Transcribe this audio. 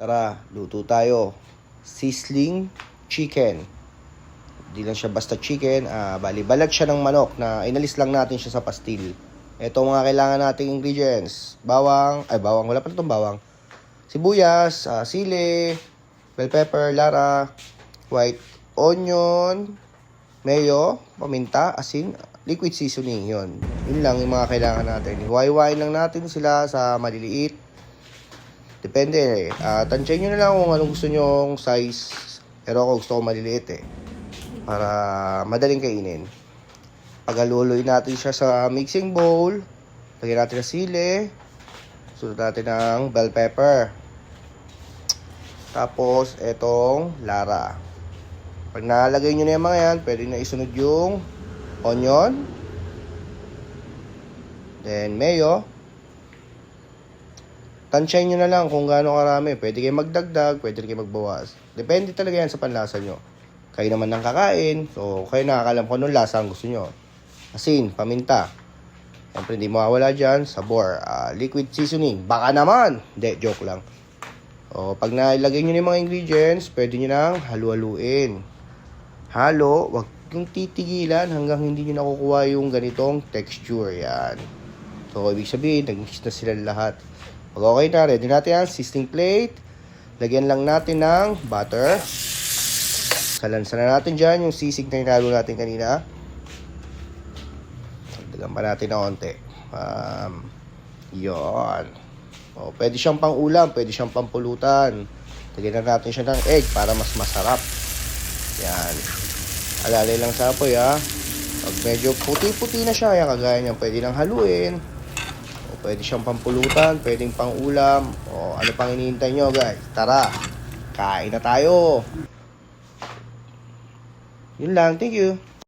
Tara, luto tayo. Sizzling chicken. Hindi lang siya basta chicken. Bali, balat siya ng manok na inalis lang natin siya sa pastil. Ito mga kailangan nating ingredients. Bawang. Wala pa itong bawang. Sibuyas, sili, bell pepper, lara, white onion, mayo, paminta, asin, liquid seasoning. Yun lang yung mga kailangan natin. Hiwa-hiwain lang natin sila sa maliliit. Depende tansyahin nyo na lang kung anong gusto nyong size. Pero ako gusto ko maliliit para madaling kainin. Paghaluloy natin siya sa mixing bowl. Lagyan natin ng sili. Sunod natin ng bell pepper. Tapos, etong lara. Pag nalagay nyo na yung mga yan, pwede na isunod yung onion. Then, mayo. Tansyahin nyo na lang kung gaano karami. Pwede kayo magdagdag, pwede kayo magbawas. Depende talaga yan sa panlasa nyo. Kayo naman ng kakain, so kayo nakakalam kung anong lasa ang gusto nyo. Asin, paminta. Siyempre hindi mawawala dyan, sabor. Liquid seasoning, baka naman. Hindi, joke lang. O, pag nailagay nyo yung mga ingredients, pwede nyo nang halu-haluin. Halo, wag yung titigilan hanggang hindi nyo nakukuha yung ganitong texture. Yan. So, ibig sabihin, nag-mix na sila lahat. Pag okay na, ready natin ang sizzling plate. Lagyan lang natin ng butter. Salansan na natin dyan yung sisig na hinalo natin kanina. Dagdagan pa natin na konti. Yun. O, pwede siyang pang ulam, pwede siyang pang pulutan. Lagyan na natin siya ng egg para mas masarap. Yan. Alalay lang sa apoy Pag medyo puti-puti na siya, yan kagaya niyan, pwede nang haluin. Pwede siyang pampulutan, pwedeng pang ulam. O ano pang hinihintay nyo guys? Tara, kain na tayo. Yun lang, thank you.